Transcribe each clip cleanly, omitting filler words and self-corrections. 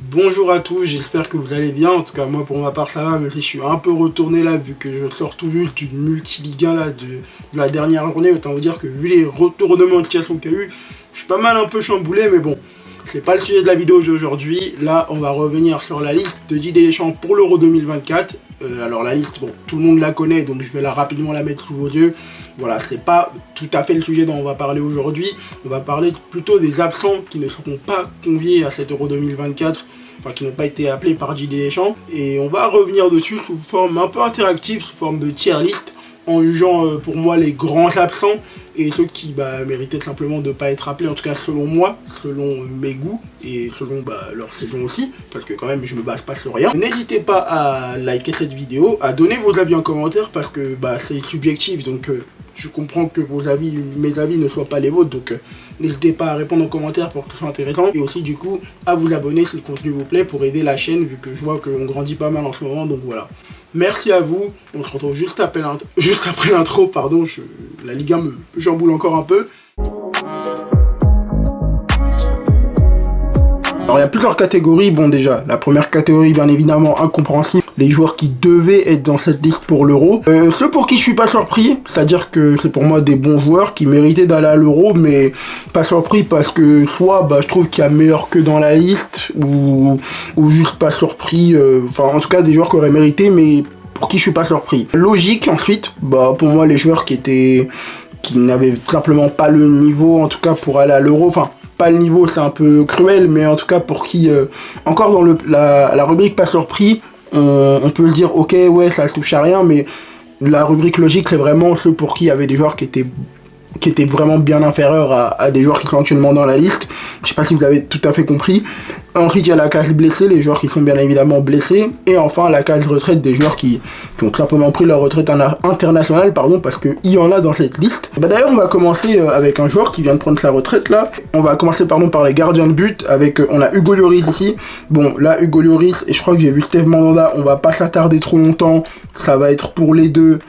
Bonjour à tous, j'espère que vous allez bien. En tout cas, moi pour ma part ça va, même si je suis un peu retourné là, vu que je sors tout juste d'une multi-ligue 1 là, de la dernière journée. Autant vous dire que vu les retournements de situation qu'il y a eu, je suis pas mal un peu chamboulé, mais bon, c'est pas le sujet de la vidéo d'aujourd'hui. Là, on va revenir sur la liste de Didier Deschamps pour l'Euro 2024. Alors la liste, bon, tout le monde la connaît, donc je vais rapidement la mettre sous vos yeux. Voilà, c'est pas tout à fait le sujet dont on va parler aujourd'hui. On va parler plutôt des absents qui ne seront pas conviés à cet Euro 2024, enfin qui n'ont pas été appelés par Didier Deschamps. Et on va revenir dessus sous forme un peu interactive, sous forme de tier list, en jugeant pour moi les grands absents et ceux qui méritaient simplement de ne pas être appelés, en tout cas selon moi, selon mes goûts et selon leur saison aussi, parce que quand même je me base pas sur rien. N'hésitez pas à liker cette vidéo, à donner vos avis en commentaire, parce que c'est subjectif, donc je comprends que mes avis ne soient pas les vôtres, donc n'hésitez pas à répondre en commentaire pour que ce soit intéressant, et aussi du coup à vous abonner si le contenu vous plaît pour aider la chaîne, vu que je vois qu'on grandit pas mal en ce moment, donc voilà. Merci à vous, on se retrouve juste après l'intro, pardon, la Ligue 1 me chamboule encore un peu. Alors il y a plusieurs catégories. Bon, déjà la première catégorie, bien évidemment incompréhensible, les joueurs qui devaient être dans cette liste pour l'Euro. Ceux pour qui je suis pas surpris, c'est-à-dire que c'est pour moi des bons joueurs qui méritaient d'aller à l'Euro, mais pas surpris parce que soit je trouve qu'il y a meilleur que dans la liste, ou juste pas surpris, enfin en tout cas des joueurs qui auraient mérité, mais pour qui je suis pas surpris. Logique ensuite, pour moi les joueurs qui n'avaient simplement pas le niveau, en tout cas pour aller à l'Euro, enfin pas le niveau, c'est un peu cruel, mais en tout cas pour qui, encore dans la rubrique pas surpris, on peut se dire ok, ouais, ça se touche à rien, mais la rubrique logique, c'est vraiment ceux pour qui il y avait des joueurs qui étaient vraiment bien inférieurs à des joueurs qui sont actuellement dans la liste. Je sais pas si vous avez tout à fait compris. Ensuite, il y a la case blessée, les joueurs qui sont bien évidemment blessés. Et enfin, la case retraite des joueurs qui ont simplement pris leur retraite internationale, parce qu'il y en a dans cette liste. D'ailleurs, on va commencer avec un joueur qui vient de prendre sa retraite, là. On va commencer, par les gardiens de but, on a Hugo Lloris ici. Bon, là, Hugo Lloris, et je crois que j'ai vu Steve Mandanda, on va pas s'attarder trop longtemps. Ça va être pour les deux.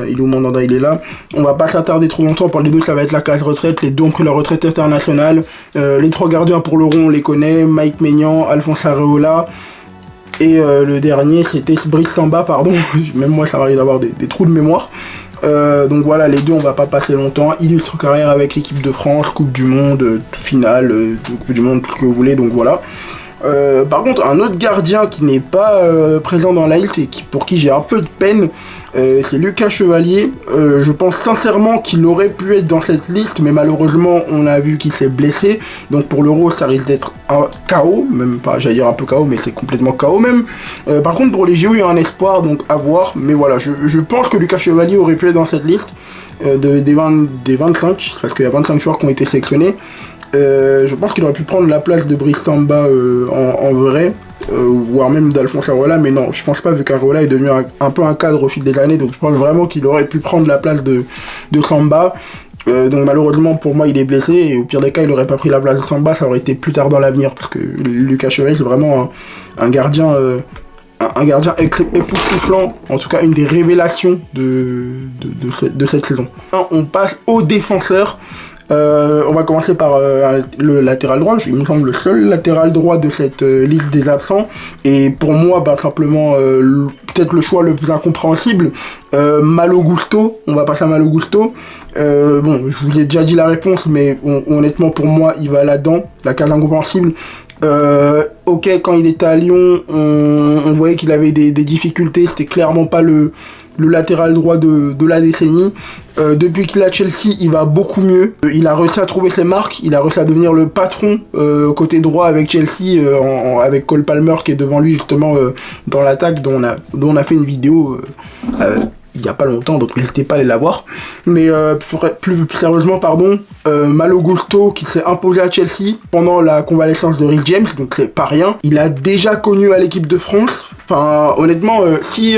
Il est où Mandanda, il est là. On va pas s'attarder trop longtemps, pour les deux ça va être la case retraite. Les deux ont pris leur retraite internationale. Les trois gardiens pour l'Euro on les connaît, Mike Maignan, Alphonse Areola. Et le dernier c'était Brice Samba, pardon. Même moi ça m'arrive d'avoir des trous de mémoire. Donc voilà, les deux on va pas passer longtemps. Illustre carrière avec l'équipe de France, Coupe du Monde, finale, Coupe du Monde, tout ce que vous voulez, donc voilà. Par contre, un autre gardien qui n'est pas présent dans la liste et pour qui j'ai un peu de peine, c'est Lucas Chevalier. Je pense sincèrement qu'il aurait pu être dans cette liste, mais malheureusement on a vu qu'il s'est blessé, donc pour l'Euro ça risque d'être un KO, même pas, j'allais dire un peu KO, mais c'est complètement KO même. Par contre pour les JO il y a un espoir, donc à voir, mais voilà, je pense que Lucas Chevalier aurait pu être dans cette liste des 25, parce qu'il y a 25 joueurs qui ont été sélectionnés. Je pense qu'il aurait pu prendre la place de Brice Samba en vrai, voire même d'Alphonse Areola, mais non, je pense pas, vu qu'Areola est devenu un peu un cadre au fil des années, donc je pense vraiment qu'il aurait pu prendre la place de Samba. Donc malheureusement pour moi il est blessé, et au pire des cas il aurait pas pris la place de Samba, ça aurait été plus tard dans l'avenir, parce que Lucas Chevalier c'est vraiment un gardien époustouflant, en tout cas une des révélations de cette saison. On passe aux défenseurs. On va commencer par le latéral droit. Il me semble le seul latéral droit de cette liste des absents, et pour moi simplement peut-être le choix le plus incompréhensible, Malo Gusto. On va passer à Malo Gusto. Bon, je vous ai déjà dit la réponse, mais honnêtement pour moi il va là-dedans, la case incompréhensible. Ok, quand il était à Lyon, on voyait qu'il avait des difficultés, c'était clairement pas le latéral droit de la décennie. Depuis qu'il est à Chelsea, il va beaucoup mieux. Il a réussi à trouver ses marques, il a réussi à devenir le patron côté droit avec Chelsea, avec Cole Palmer qui est devant lui justement dans l'attaque, dont on a fait une vidéo il n'y a pas longtemps, donc n'hésitez pas à aller la voir. Mais plus sérieusement, Malo Gusto qui s'est imposé à Chelsea pendant la convalescence de Reece James, donc c'est pas rien. Il a déjà connu à l'équipe de France. Enfin, honnêtement, si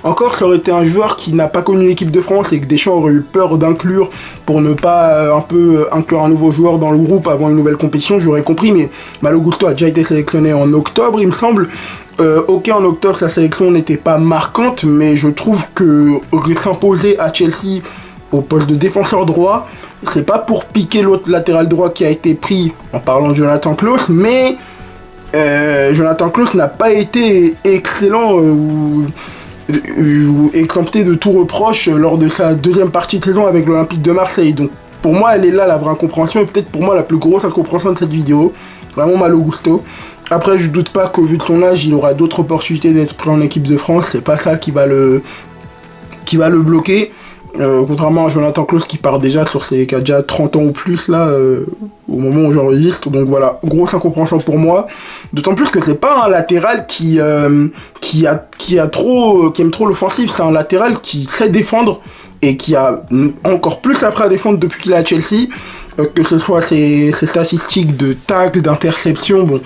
encore ça aurait été un joueur qui n'a pas connu l'équipe de France et que Deschamps aurait eu peur d'inclure pour ne pas inclure un nouveau joueur dans le groupe avant une nouvelle compétition, j'aurais compris, mais Malo Gusto a déjà été sélectionné en octobre, il me semble. Ok, en octobre, sa sélection n'était pas marquante, mais je trouve que s'imposer à Chelsea au poste de défenseur droit, c'est pas pour piquer l'autre latéral droit qui a été pris en parlant de Jonathan Klaus, mais Jonathan Klaus n'a pas été excellent ou exempté de tout reproche lors de sa deuxième partie de saison avec l'Olympique de Marseille. Donc pour moi, elle est là la vraie incompréhension et peut-être pour moi la plus grosse incompréhension de cette vidéo. Vraiment Malo Gusto. Après, je doute pas qu'au vu de son âge, il aura d'autres opportunités d'être pris en équipe de France. C'est pas ça qui va le bloquer. Contrairement à Jonathan Klaus qui part déjà qui a déjà 30 ans ou plus là au moment où j'enregistre. Donc voilà, grosse incompréhension pour moi. D'autant plus que c'est pas un latéral qui aime trop l'offensive. C'est un latéral qui sait défendre et qui a encore plus appris à défendre depuis qu'il est à Chelsea. Que ce soit ses statistiques de tacle, d'interception, bon,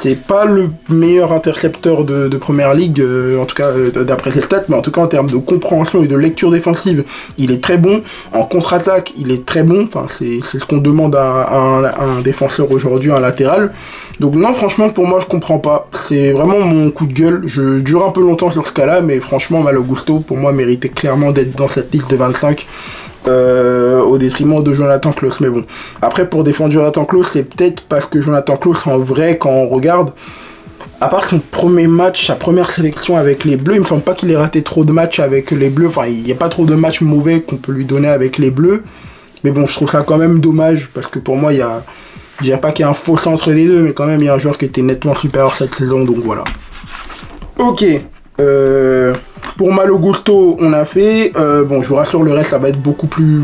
c'est pas le meilleur intercepteur de Première Ligue, en tout cas d'après ses stats, mais en tout cas en termes de compréhension et de lecture défensive, il est très bon. En contre-attaque, il est très bon, enfin c'est ce qu'on demande à un défenseur aujourd'hui, un latéral. Donc non, franchement, pour moi, je comprends pas. C'est vraiment mon coup de gueule. Je dure un peu longtemps sur ce cas-là, mais franchement, Malo Gusto, pour moi, méritait clairement d'être dans cette liste des 25. Au détriment de Jonathan Klaus. Mais bon, après pour défendre Jonathan Klaus, c'est peut-être parce que Jonathan Klaus, en vrai, quand on regarde, à part son premier match, sa première sélection avec les Bleus, il me semble pas qu'il ait raté trop de matchs avec les Bleus. Enfin, il n'y a pas trop de matchs mauvais qu'on peut lui donner avec les Bleus. Mais bon, je trouve ça quand même dommage parce que pour moi, je dirais pas qu'il y a un faux entre les deux, mais quand même il y a un joueur qui était nettement supérieur cette saison, donc voilà. Ok. Pour Malo Gusto, on a fait. Bon, je vous rassure, le reste, ça va être beaucoup plus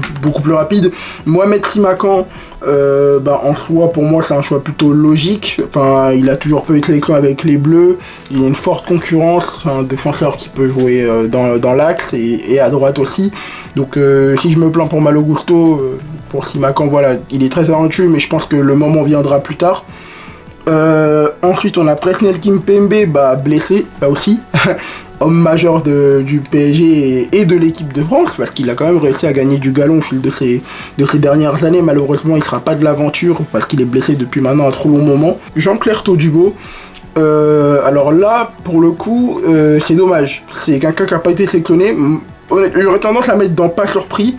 rapide. Mohamed Simakan, en soi, pour moi, c'est un choix plutôt logique. Enfin, il a toujours peu de sélection avec les Bleus. Il y a une forte concurrence. C'est un défenseur qui peut jouer dans l'axe et à droite aussi. Donc, si je me plains pour Malo Gusto, pour Simakan, voilà, il est très talentueux, mais je pense que le moment viendra plus tard. Ensuite, on a Presnel Kimpembe, blessé, là aussi. Homme majeur du PSG et de l'équipe de France, parce qu'il a quand même réussi à gagner du galon au fil de ces dernières années. Malheureusement, il sera pas de l'aventure, parce qu'il est blessé depuis maintenant un trop long moment. Jean-Claire Todibo, alors là, pour le coup, c'est dommage. C'est quelqu'un qui n'a pas été sélectionné. J'aurais tendance à mettre dans pas surpris,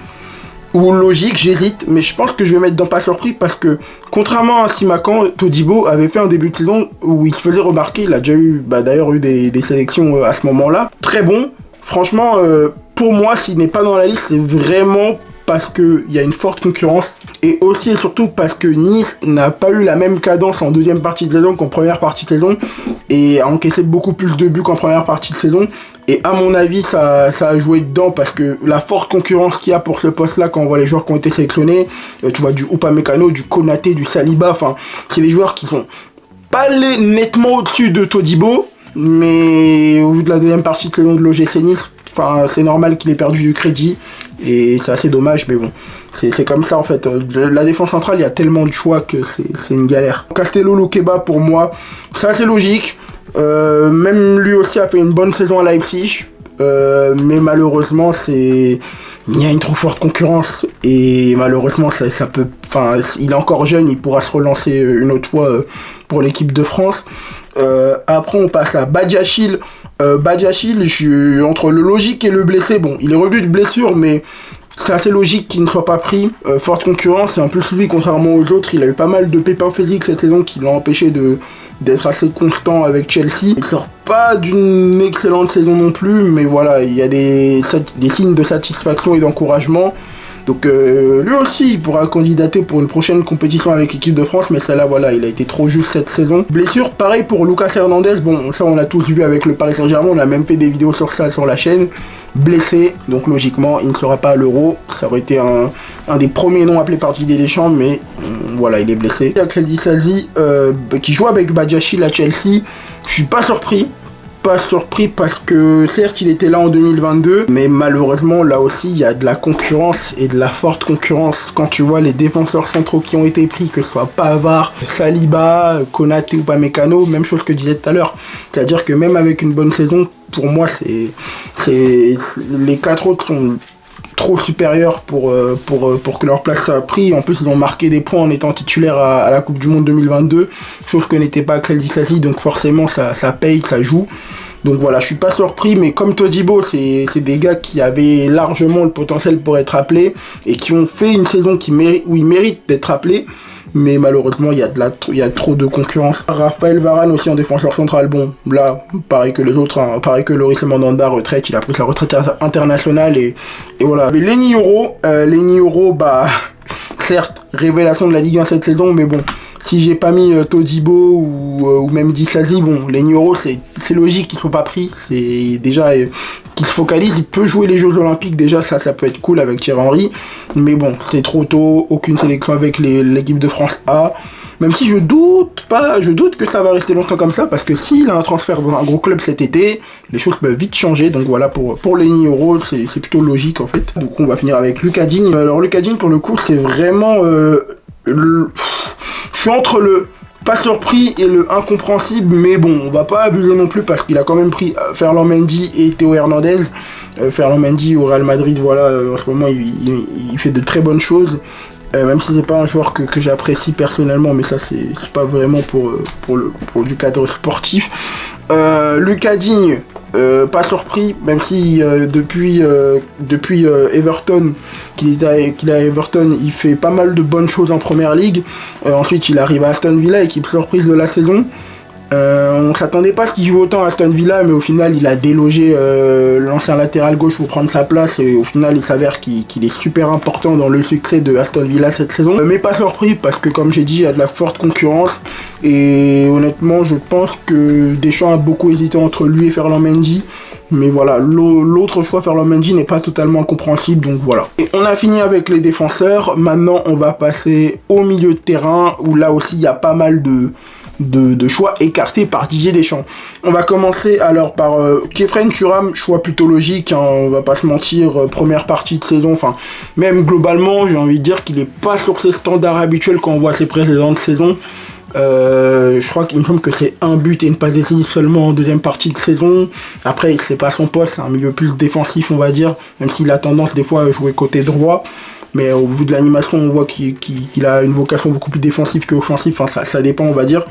ou logique, j'hésite, mais je pense que je vais mettre dans pas surpris parce que, contrairement à Simakan, Todibo avait fait un début de saison où il se faisait remarquer. Il a déjà eu, d'ailleurs, eu des sélections à ce moment-là. Très bon. Franchement, pour moi, s'il n'est pas dans la liste, c'est vraiment parce qu'il y a une forte concurrence. Et aussi et surtout parce que Nice n'a pas eu la même cadence en deuxième partie de saison qu'en première partie de saison. Et a encaissé beaucoup plus de buts qu'en première partie de saison. Et à mon avis, ça a joué dedans parce que la forte concurrence qu'il y a pour ce poste-là, quand on voit les joueurs qui ont été sélectionnés, tu vois du Upamecano, du Konaté, du Saliba, enfin, c'est des joueurs qui sont pas nettement au-dessus de Todibo, mais au vu de la deuxième partie de saison de l'OGC Nice, enfin, c'est normal qu'il ait perdu du crédit, et c'est assez dommage, mais bon, c'est comme ça en fait. La défense centrale, il y a tellement de choix que c'est une galère. Castello Lokeba, pour moi, c'est assez logique. Même lui aussi a fait une bonne saison à Leipzig, mais malheureusement il y a une trop forte concurrence et malheureusement ça peut, enfin il est encore jeune, il pourra se relancer une autre fois pour l'équipe de France. Après on passe à Badiachil. Badiachil, je suis entre le logique et le blessé. Bon, il est revenu de blessure, mais c'est assez logique qu'il ne soit pas pris. Forte concurrence, et en plus lui, contrairement aux autres, il a eu pas mal de pépins physiques cette saison qui l'ont empêché d'être assez constant avec Chelsea. Il sort pas d'une excellente saison non plus, mais voilà, il y a des signes de satisfaction et d'encouragement. Donc lui aussi il pourra candidater pour une prochaine compétition avec l'équipe de France, mais celle-là voilà, il a été trop juste cette saison. Blessure, pareil pour Lucas Hernandez, bon ça on l'a tous vu avec le Paris Saint-Germain, on a même fait des vidéos sur ça sur la chaîne. Blessé, donc logiquement il ne sera pas à l'Euro, ça aurait été un des premiers noms appelés par Didier Deschamps, mais voilà, il est blessé. Axel Disasi qui joue avec Badiachil à Chelsea, je suis pas surpris parce que certes il était là en 2022, mais malheureusement là aussi il y a de la concurrence et de la forte concurrence. Quand tu vois les défenseurs centraux qui ont été pris, que ce soit Pavard, Saliba, Konaté ou Upamecano, même chose que je disais tout à l'heure, c'est à dire que même avec une bonne saison, pour moi les quatre autres sont trop supérieurs pour que leur place soit prise. En plus ils ont marqué des points en étant titulaires à la Coupe du Monde 2022, chose que n'était pas Axel Disasi, donc forcément ça paye, ça joue. Donc voilà, je suis pas surpris, mais comme Todibo, c'est des gars qui avaient largement le potentiel pour être appelés et qui ont fait une saison où ils méritent d'être appelés. mais malheureusement il y a trop de concurrence. Raphaël Varane aussi en défenseur central, bon là pareil que les autres, hein, pareil que Loris Mandanda, retraite, il a pris sa retraite internationale et voilà. Mais Leny Yoro, bah certes révélation de la Ligue 1 cette saison, mais bon, si j'ai pas mis Todibo ou même Disasi, bon, Leny Yoro, c'est logique qu'ils soient pas pris. C'est déjà qu'il se focalise, il peut jouer les Jeux Olympiques, déjà ça peut être cool avec Thierry Henry. Mais bon, c'est trop tôt, aucune sélection avec l'équipe de France A. Même si je doute que ça va rester longtemps comme ça, parce que s'il a un transfert dans un gros club cet été, les choses peuvent vite changer. Donc voilà, pour Leny Yoro, c'est plutôt logique en fait. Donc on va finir avec Lucas Digne. Alors Lucas Digne, pour le coup, c'est vraiment... je suis entre le pas surpris et le incompréhensible, mais bon, on va pas abuser non plus parce qu'il a quand même pris Ferland Mendy et Théo Hernandez. Ferland Mendy au Real Madrid, voilà, en ce moment il fait de très bonnes choses. Même si c'est pas un joueur que j'apprécie personnellement, mais ça c'est pas vraiment pour du cadre sportif. Lucas Digne, pas surpris, même si depuis Everton, qu'il est à Everton, il fait pas mal de bonnes choses en première ligue. Ensuite il arrive à Aston Villa, équipe surprise de la saison. On s'attendait pas à ce qu'il joue autant à Aston Villa, mais au final il a délogé l'ancien latéral gauche pour prendre sa place, et au final il s'avère qu'il est super important dans le succès de Aston Villa cette saison. Mais pas surpris parce que comme j'ai dit, il y a de la forte concurrence, et honnêtement je pense que Deschamps a beaucoup hésité entre lui et Ferland Mendy. Mais voilà, l'autre choix, Ferland Mendy, n'est pas totalement incompréhensible, donc voilà. Et on a fini avec les défenseurs. Maintenant on va passer au milieu de terrain, où là aussi il y a pas mal de choix écartés par Didier Deschamps. On va commencer alors par Khéphren Thuram, choix plutôt logique, hein, on va pas se mentir, première partie de saison, enfin même globalement j'ai envie de dire qu'il est pas sur ses standards habituels quand on voit ses précédentes saisons. Je crois qu'il me semble que c'est un but et une passe décisive seulement en deuxième partie de saison. Après c'est pas son poste, c'est un milieu plus défensif on va dire, même s'il a tendance des fois à jouer côté droit. Mais au vu de l'animation, on voit qu'il a une vocation beaucoup plus défensive qu'offensive. Enfin, ça dépend, on va dire.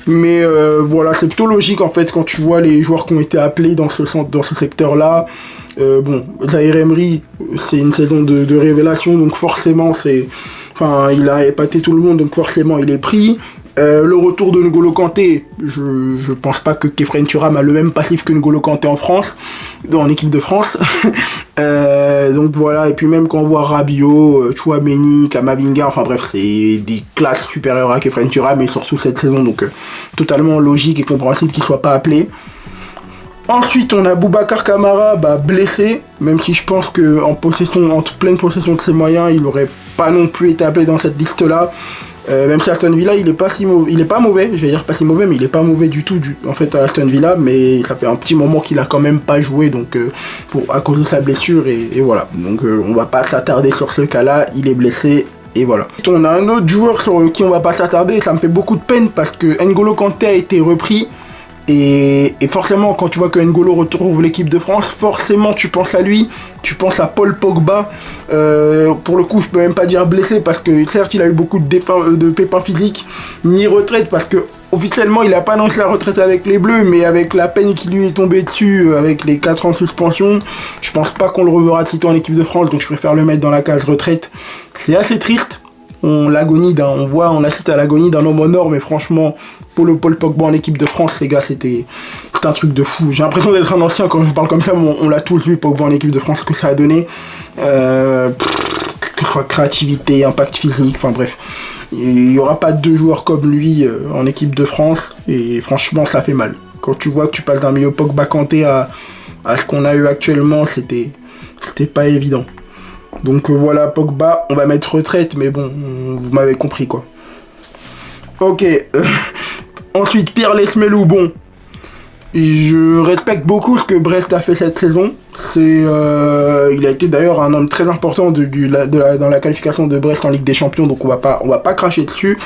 Mais voilà, c'est plutôt logique en fait quand tu vois les joueurs qui ont été appelés dans ce secteur-là. Bon, Zaïre Emery, c'est une saison de révélation, donc forcément, il a épaté tout le monde, donc forcément, il est pris. Le retour de N'Golo Kanté, je pense pas que Khéphren Thuram a le même passif que N'Golo Kanté en France, en équipe de France. Donc voilà, et puis même quand on voit Rabiot, Tchouaméni, Kamavinga, enfin bref, c'est des classes supérieures à Khéphren Thuram, et surtout cette saison, donc totalement logique et compréhensible qu'il soit pas appelé. Ensuite, on a Boubacar Kamara, blessé, même si je pense que en pleine possession de ses moyens, il aurait pas non plus été appelé dans cette liste-là. Même si Aston Villa il est pas mauvais, je vais dire pas si mauvais, mais il est pas mauvais du tout en fait à Aston Villa, mais ça fait un petit moment qu'il a quand même pas joué, donc à cause de sa blessure, et voilà, donc on va pas s'attarder sur ce cas-là, il est blessé. Et voilà. On a un autre joueur sur qui on va pas s'attarder, ça me fait beaucoup de peine parce que N'Golo Kanté a été repris. Et forcément, quand tu vois que N'Golo retrouve l'équipe de France, forcément tu penses à lui, tu penses à Paul Pogba. Pour le coup, je peux même pas dire blessé parce que certes, il a eu beaucoup de pépins physiques, ni retraite parce que officiellement, il a pas annoncé la retraite avec les Bleus, mais avec la peine qui lui est tombée dessus, avec les 4 ans de suspension, je pense pas qu'on le reverra de en équipe de France, donc je préfère le mettre dans la case retraite. C'est assez triste. On assiste à l'agonie d'un homme en or, mais franchement, pour le Paul Pogba en équipe de France, les gars, c'était un truc de fou. J'ai l'impression d'être un ancien quand je vous parle comme ça, mais on l'a tous vu, Pogba en équipe de France, ce que ça a donné. Que ce soit créativité, impact physique, enfin bref. Il n'y aura pas deux joueurs comme lui en équipe de France, et franchement, ça fait mal. Quand tu vois que tu passes d'un milieu Pogba-Kanté à ce qu'on a eu actuellement, c'était pas évident. Donc voilà, Pogba, on va mettre retraite, mais bon, vous m'avez compris quoi. Ok, ensuite Pierre Lesmelou, bon, je respecte beaucoup ce que Brest a fait cette saison. Il a été d'ailleurs un homme très important dans la qualification de Brest en Ligue des Champions, donc on va pas cracher dessus.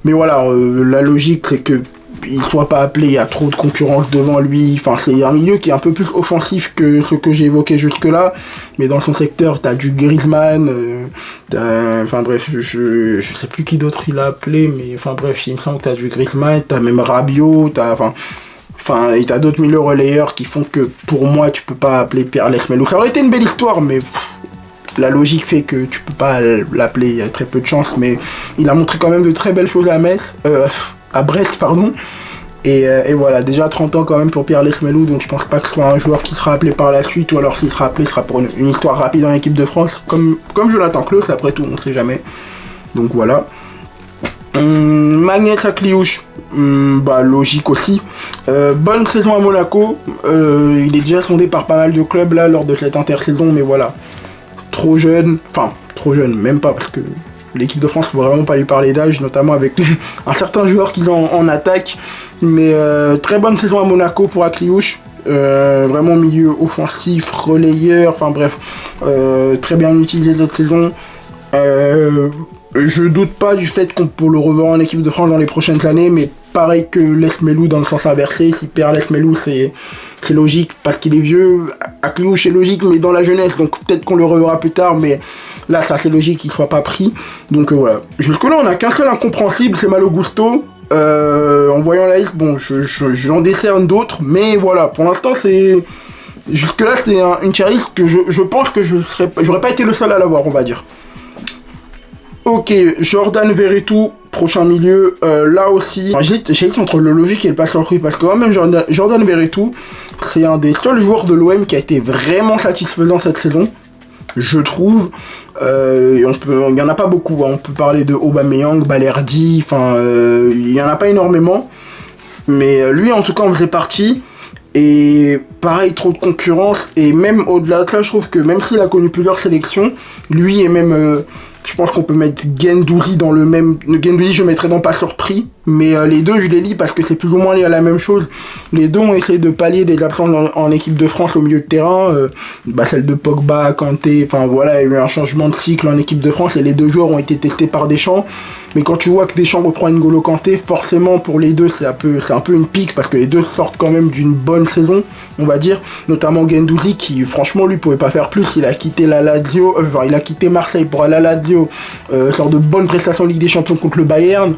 Mais voilà, la logique c'est que il soit pas appelé, il y a trop de concurrence devant lui, enfin c'est un milieu qui est un peu plus offensif que ce que j'ai évoqué jusque là, mais dans son secteur t'as du Griezmann, enfin bref, je sais plus qui d'autre il a appelé, mais enfin bref, il me semble que t'as du Griezmann, t'as même Rabiot, et t'as d'autres milieux relayeurs qui font que pour moi tu peux pas appeler Pierre Lesmelou. Ça aurait été une belle histoire, mais la logique fait que tu peux pas l'appeler, il y a très peu de chance, mais il a montré quand même de très belles choses à Brest, pardon. Et voilà, déjà 30 ans quand même pour Pierre Lesmelou, donc je pense pas que ce soit un joueur qui sera appelé par la suite, ou alors s'il sera appelé, ce sera pour une histoire rapide en équipe de France, comme Jonathan Klaus, après tout, on sait jamais. Donc voilà. Magnès Akliouche, logique aussi. Bonne saison à Monaco, il est déjà sondé par pas mal de clubs là lors de cette intersaison, mais voilà. Trop jeune, même pas, parce que l'équipe de France, faut vraiment pas lui parler d'âge, notamment avec un certain joueur qui est en attaque. Mais très bonne saison à Monaco pour Akliouche. Vraiment milieu offensif, relayeur, enfin bref, très bien utilisé cette saison. Je doute pas du fait qu'on peut le revoir en équipe de France dans les prochaines années, mais pareil que Lesmelou dans le sens inversé. Si perd Lesmelou, c'est logique parce qu'il est vieux. Akliouche c'est logique, mais dans la jeunesse, donc peut-être qu'on le reverra plus tard, mais là ça c'est logique qu'il soit pas pris. Donc voilà. Jusque là on a qu'un seul incompréhensible, c'est Malo Gusto. En voyant la liste, bon, j'en décerne d'autres, mais voilà, pour l'instant c'est... Jusque là c'est une tier list que je pense que j'aurais pas été le seul à l'avoir, on va dire. Ok, Jordan Verretou, prochain milieu, là aussi, j'hésite entre le logique et le passeur free, parce que quand même Jordan Verretou, c'est un des seuls joueurs de l'OM qui a été vraiment satisfaisant cette saison, je trouve. Il y en a pas beaucoup, hein. On peut parler de Aubameyang, Balerdi, enfin, il y en a pas énormément, mais lui en tout cas en faisait partie. Et pareil, trop de concurrence, et même au-delà de ça, je trouve que même s'il a connu plusieurs sélections, lui et même... je pense qu'on peut mettre Guendouzi dans le même... Guendouzi, je mettrais dans pas surpris, mais les deux, je les lis parce que c'est plus ou moins lié à la même chose. Les deux ont essayé de pallier des absences en équipe de France au milieu de terrain. Celle de Pogba, Kanté, enfin voilà, il y a eu un changement de cycle en équipe de France et les deux joueurs ont été testés par Deschamps. Mais quand tu vois que Deschamps reprend N'Golo Kanté, forcément pour les deux c'est un peu une pique parce que les deux sortent quand même d'une bonne saison, on va dire. Notamment Guendouzi qui franchement lui pouvait pas faire plus, il a quitté la Lazio, il a quitté Marseille pour aller à la Lazio, sort de bonnes prestations en Ligue des Champions contre le Bayern.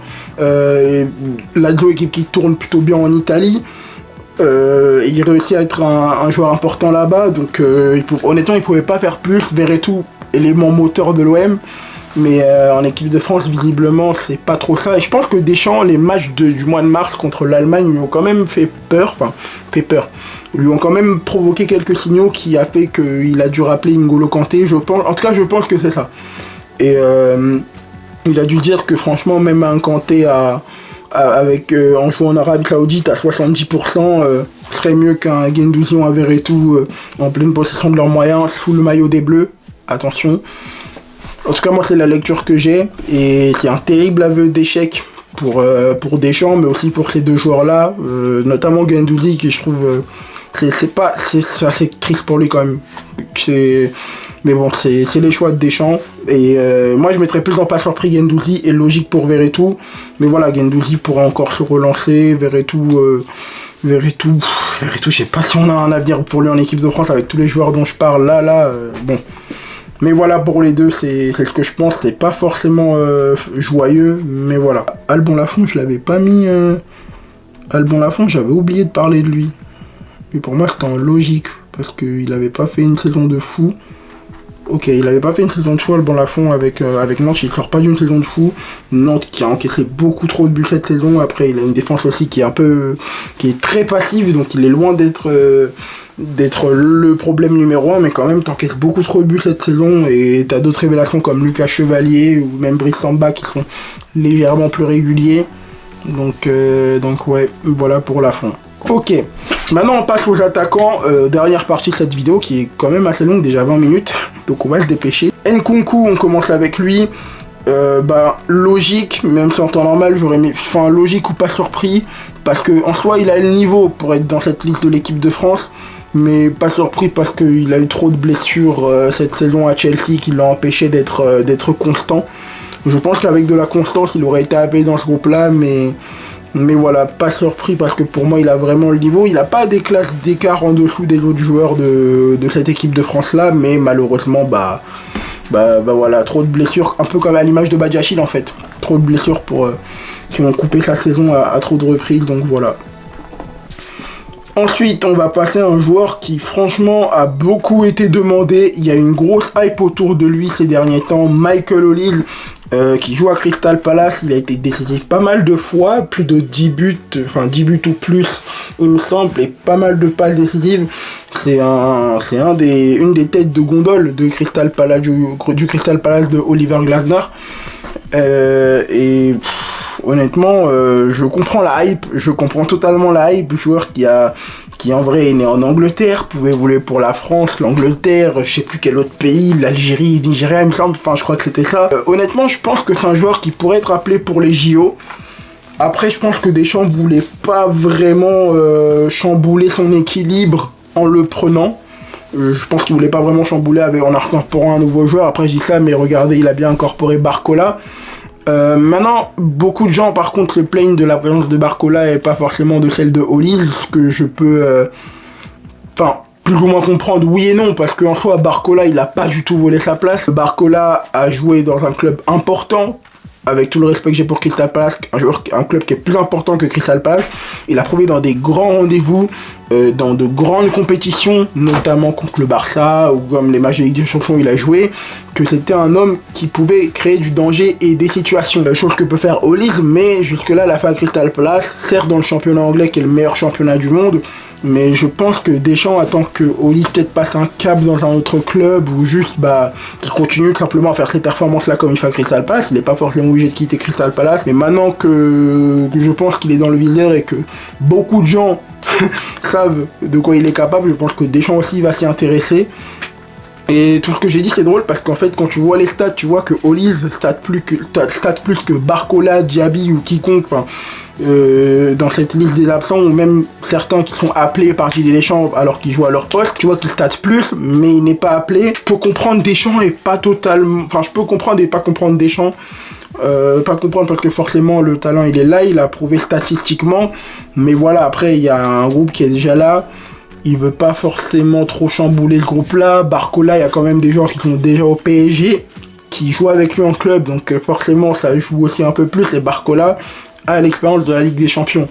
Lazio équipe qui tourne plutôt bien en Italie. Il réussit à être un joueur important là-bas, donc honnêtement il pouvait pas faire plus. Verretou, élément moteur de l'OM. Mais en équipe de France, visiblement, c'est pas trop ça. Et je pense que Deschamps, les matchs du mois de mars contre l'Allemagne lui ont quand même fait peur. Lui ont quand même provoqué quelques signaux qui a fait qu'il a dû rappeler N'Golo Kanté. Je pense que c'est ça. Et il a dû dire que franchement, même un Kanté en jouant en Arabie Saoudite à 70%, serait mieux qu'un Guendouzi ou un Verretou en pleine possession de leurs moyens sous le maillot des Bleus. Attention. En tout cas, moi, c'est la lecture que j'ai, et c'est un terrible aveu d'échec pour Deschamps, mais aussi pour ces deux joueurs-là, notamment Guendouzi, qui je trouve, c'est assez triste pour lui quand même. Mais bon, c'est les choix de Deschamps, et moi, je mettrais plus en pas surpris Guendouzi, et logique pour Verretou, mais voilà, Guendouzi pourra encore se relancer, Verretou, je sais pas si on a un avenir pour lui en équipe de France avec tous les joueurs dont je parle bon. Mais voilà, pour les deux, c'est ce que je pense. C'est pas forcément joyeux, mais voilà. Alban Lafont, je l'avais pas mis... Alban Lafont, j'avais oublié de parler de lui. Mais pour moi, c'était en logique, parce qu'il avait pas fait une saison de fou. Ok, il avait pas fait une saison de fou, Alban Lafont, avec Nantes. Il sort pas d'une saison de fou. Nantes qui a encaissé beaucoup trop de buts cette saison. Après, il a une défense aussi qui est très passive, donc il est loin d'être le problème numéro 1, mais quand même t'encaisses beaucoup trop de buts cette saison, et t'as d'autres révélations comme Lucas Chevalier ou même Brice Samba qui sont légèrement plus réguliers, donc ouais, voilà pour Lafont. Ok, maintenant on passe aux attaquants, dernière partie de cette vidéo qui est quand même assez longue, déjà 20 minutes, donc on va se dépêcher. Nkunku, on commence avec lui. Logique, même si en temps normal j'aurais mis logique ou pas surpris, parce que en soi il a le niveau pour être dans cette liste de l'équipe de France, mais pas surpris parce qu'il a eu trop de blessures cette saison à Chelsea qui l'a empêché d'être constant. Je pense qu'avec de la constance il aurait été appelé dans ce groupe là, mais voilà, pas surpris parce que pour moi il a vraiment le niveau. Il n'a pas des classes d'écart en dessous des autres joueurs de cette équipe de France là, mais malheureusement voilà, trop de blessures, un peu comme à l'image de Badiachil en fait. Trop de blessures qui ont coupé sa saison à trop de reprises, donc voilà. Ensuite, on va passer à un joueur qui franchement a beaucoup été demandé. Il y a une grosse hype autour de lui ces derniers temps, Michael Olise, qui joue à Crystal Palace. Il a été décisif pas mal de fois, plus de 10 buts, enfin 10 buts ou plus, il me semble, et pas mal de passes décisives. C'est une des têtes de gondole de Crystal Palace, du Crystal Palace de Oliver Glasner. Honnêtement, je comprends la hype, je comprends totalement la hype. Joueur qui en vrai est né en Angleterre, pouvait évoluer pour la France, l'Angleterre, je sais plus quel autre pays, l'Algérie, Nigeria, il me semble, enfin je crois que c'était ça. Honnêtement, je pense que c'est un joueur qui pourrait être appelé pour les JO. Après, je pense que Deschamps voulait pas vraiment chambouler son équilibre en le prenant. Je pense qu'il voulait pas vraiment chambouler en incorporant un nouveau joueur. Après, je dis ça, mais regardez, il a bien incorporé Barcola. Maintenant, beaucoup de gens par contre se plaignent de la présence de Barcola et pas forcément de celle de Olise, ce que je peux plus ou moins comprendre, oui et non, parce qu'en soi Barcola il a pas du tout volé sa place. Barcola a joué dans un club important, avec tout le respect que j'ai pour Crystal Palace, un club qui est plus important que Crystal Palace. Il a prouvé dans des grands rendez-vous, dans de grandes compétitions, notamment contre le Barça, ou comme les matchs de Ligue des Champions il a joué, que c'était un homme qui pouvait créer du danger et des situations. Chose que peut faire Olise, mais jusque-là, la fin Crystal Palace, certes dans le championnat anglais qui est le meilleur championnat du monde, mais je pense que Deschamps attend que Oli peut-être passe un cap dans un autre club ou juste qu'il continue tout simplement à faire ces performances là comme il fait à Crystal Palace. Il n'est pas forcément obligé de quitter Crystal Palace, mais maintenant que je pense qu'il est dans le viseur et que beaucoup de gens savent de quoi il est capable, je pense que Deschamps aussi va s'y intéresser. Et tout ce que j'ai dit c'est drôle parce qu'en fait quand tu vois les stats, tu vois que Olise stat plus que Barcola, Diaby ou quiconque, dans cette liste des absents, ou même certains qui sont appelés par Didier Deschamps alors qu'ils jouent à leur poste. Tu vois qu'il stat plus, mais il n'est pas appelé. Je peux comprendre Deschamps et pas totalement... Enfin, je peux comprendre et pas comprendre Deschamps. Pas comprendre parce que forcément le talent il est là, il a prouvé statistiquement. Mais voilà, après il y a un groupe qui est déjà là. Il veut pas forcément trop chambouler ce groupe-là. Barcola, il y a quand même des joueurs qui sont déjà au PSG, qui jouent avec lui en club, donc forcément ça joue aussi un peu plus. Et Barcola a l'expérience de la Ligue des Champions.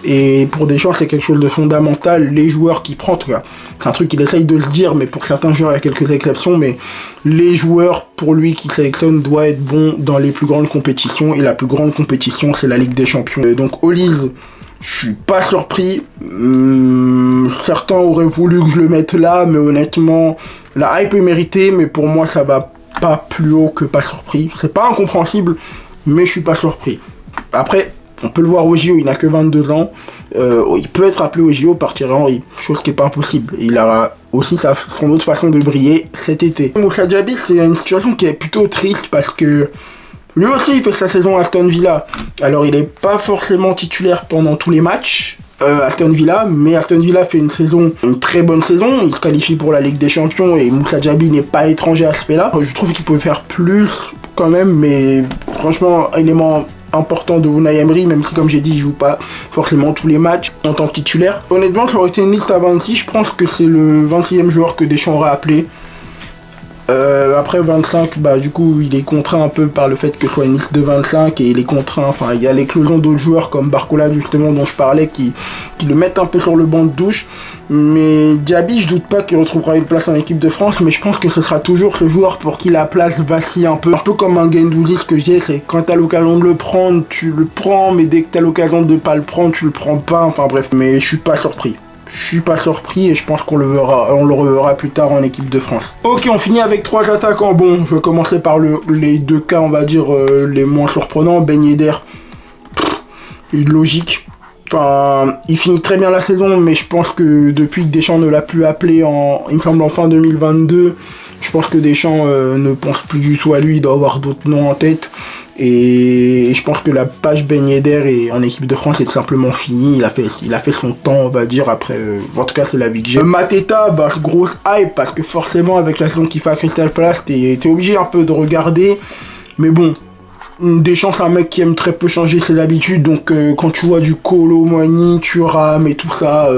Et pour Deschamps, c'est quelque chose de fondamental. Les joueurs qu'il prend, en tout cas, c'est un truc qu'il essaye de se dire, mais pour certains joueurs, il y a quelques exceptions, mais les joueurs, pour lui, qu'il sélectionne, doivent être bons dans les plus grandes compétitions. Et la plus grande compétition, c'est la Ligue des Champions. Donc, Olise, je suis pas surpris. Certains auraient voulu que je le mette là, mais honnêtement, la hype est méritée, mais pour moi, ça va pas plus haut que pas surpris. C'est pas incompréhensible, mais je suis pas surpris. Après, on peut le voir au JO, il n'a que 22 ans. Il peut être appelé au JO par Thierry Henry, chose qui n'est pas impossible. Il aura aussi son autre façon de briller cet été. Moussa Diaby, c'est une situation qui est plutôt triste parce que lui aussi il fait sa saison à Aston Villa. Alors il n'est pas forcément titulaire pendant tous les matchs Aston Villa, mais Aston Villa fait une très bonne saison. Il se qualifie pour la Ligue des Champions et Moussa Diaby n'est pas étranger à ce fait-là. Je trouve qu'il peut faire plus quand même, mais franchement, élément important de Unai Emery, même si comme j'ai dit il joue pas forcément tous les matchs en tant que titulaire. Honnêtement, ça aurait été une liste à 26, je pense que c'est le 26e joueur que Deschamps aura appelé. Après 25, du coup il est contraint un peu par le fait que ce soit une liste de 25 et il est contraint, il y a l'éclosion d'autres joueurs comme Barcola justement dont je parlais qui le mettent un peu sur le banc de touche. Mais Diaby, je doute pas qu'il retrouvera une place en équipe de France, mais je pense que ce sera toujours ce joueur pour qui la place vacille un peu comme un Guendouzi. Ce que je dis, c'est quand t'as l'occasion de le prendre, tu le prends, mais dès que t'as l'occasion de pas le prendre, tu le prends pas, bref, mais je suis pas surpris. Je suis pas surpris et je pense qu'on le reverra plus tard en équipe de France. Ok, on finit avec 3 attaquants. Bon, je vais commencer par les 2 cas, on va dire, les moins surprenants. Ben Yedder, logique. Il finit très bien la saison, mais je pense que depuis que Deschamps ne l'a plus appelé il me semble en fin 2022, je pense que Deschamps ne pense plus du tout à lui, il doit avoir d'autres noms en tête. Et je pense que la page Ben Yedder en équipe de France est tout simplement finie. Il a fait son temps, on va dire, après. En tout cas, c'est l'avis que j'ai. Mateta, grosse hype, parce que forcément, avec la saison qu'il fait à Crystal Palace, t'es obligé un peu de regarder. Mais bon, Deschamps, c'est un mec qui aime très peu changer ses habitudes, donc quand tu vois du Kolo Muani, Thuram et tout ça,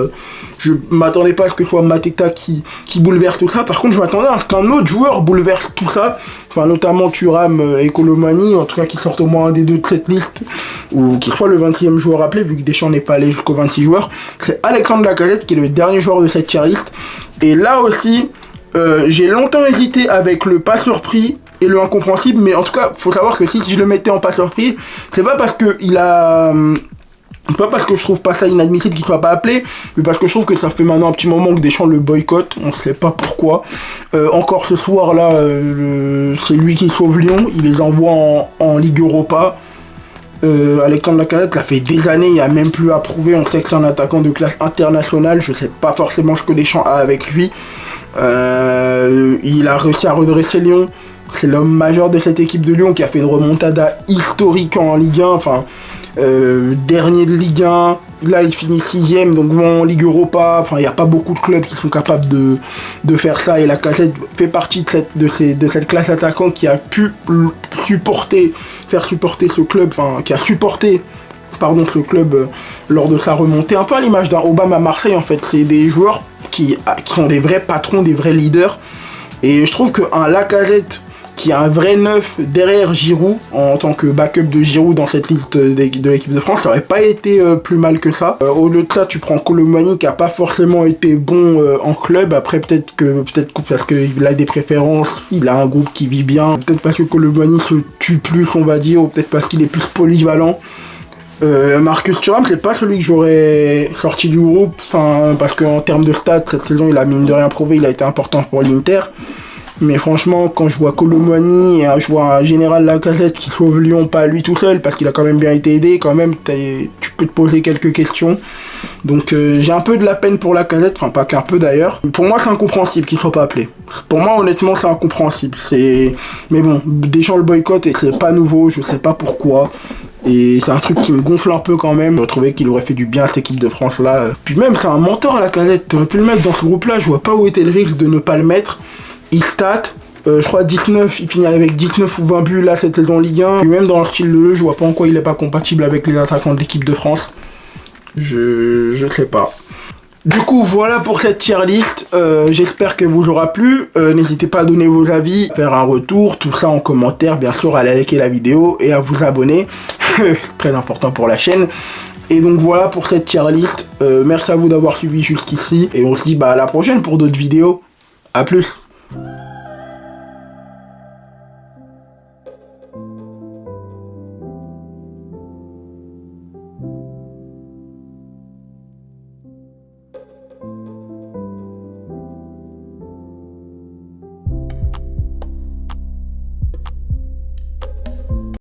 je m'attendais pas à ce que ce soit Mateta qui bouleverse tout ça. Par contre, je m'attendais à ce qu'un autre joueur bouleverse tout ça, enfin notamment Thuram et Kolo Muani, en tout cas qui sortent au moins un des deux de cette liste, ou qui soit le 20e joueur appelé, vu que Deschamps n'est pas allé jusqu'au 26 joueurs. C'est Alexandre Lacazette qui est le dernier joueur de cette tier list, et là aussi, j'ai longtemps hésité avec le pas surpris et le incompréhensible, mais en tout cas, faut savoir que si je le mettais en pas surpris, c'est pas parce que pas parce que je trouve pas ça inadmissible qu'il soit pas appelé, mais parce que je trouve que ça fait maintenant un petit moment que Deschamps le boycotte, on sait pas pourquoi. Encore ce soir là, c'est lui qui sauve Lyon, il les envoie en Ligue Europa. Alexandre Lacazette, ça fait des années, il n'y a même plus à prouver, on sait que c'est un attaquant de classe internationale, je sais pas forcément ce que Deschamps a avec lui. Il a réussi à redresser Lyon. C'est l'homme majeur de cette équipe de Lyon qui a fait une remontada historique en Ligue 1. Enfin, dernier de Ligue 1. Là, il finit 6ème, donc vont en Ligue Europa. Enfin, il n'y a pas beaucoup de clubs qui sont capables de faire ça. Et Lacazette fait partie de cette classe attaquant qui a pu faire supporter ce club. Enfin, qui a supporté ce club lors de sa remontée. Un peu à l'image d'un Obama à Marseille, en fait. C'est des joueurs qui sont des vrais patrons, des vrais leaders. Et je trouve qu'un Lacazette qui a un vrai neuf derrière Giroud, en tant que backup de Giroud dans cette liste de l'équipe de France, ça aurait pas été plus mal que ça. Au lieu de ça, tu prends Kolo Muani qui a pas forcément été bon en club. Après, peut-être parce qu'il a des préférences, il a un groupe qui vit bien. Peut-être parce que Kolo Muani se tue plus, on va dire, ou peut-être parce qu'il est plus polyvalent. Marcus Thuram, c'est pas celui que j'aurais sorti du groupe, parce qu'en termes de stats, cette saison, il a mine de rien prouvé, il a été important pour l'Inter. Mais franchement, quand je vois Kolo Muani et je vois un général Lacazette qui sauve Lyon, pas lui tout seul, parce qu'il a quand même bien été aidé, quand même, tu peux te poser quelques questions. Donc j'ai un peu de la peine pour Lacazette, enfin pas qu'un peu d'ailleurs. Pour moi, c'est incompréhensible qu'il soit pas appelé. Pour moi, honnêtement, c'est incompréhensible. Mais bon, Deschamps le boycott et c'est pas nouveau, je sais pas pourquoi. Et c'est un truc qui me gonfle un peu quand même. Je trouvais qu'il aurait fait du bien à cette équipe de France là. Puis même, c'est un mentor à Lacazette. T'aurais pu le mettre dans ce groupe là, je vois pas où était le risque de ne pas le mettre. Il stat, je crois 19, il finit avec 19 ou 20 buts là cette saison en Ligue 1. Et même dans leur style de jeu, je vois pas en quoi il est pas compatible avec les attaquants de l'équipe de France. Je sais pas. Du coup, voilà pour cette tier list. J'espère qu'elle vous aura plu. N'hésitez pas à donner vos avis, à faire un retour, tout ça en commentaire, bien sûr, à liker la vidéo et à vous abonner. Très important pour la chaîne. Et donc voilà pour cette tier list. Merci à vous d'avoir suivi jusqu'ici. Et on se dit à la prochaine pour d'autres vidéos. A plus.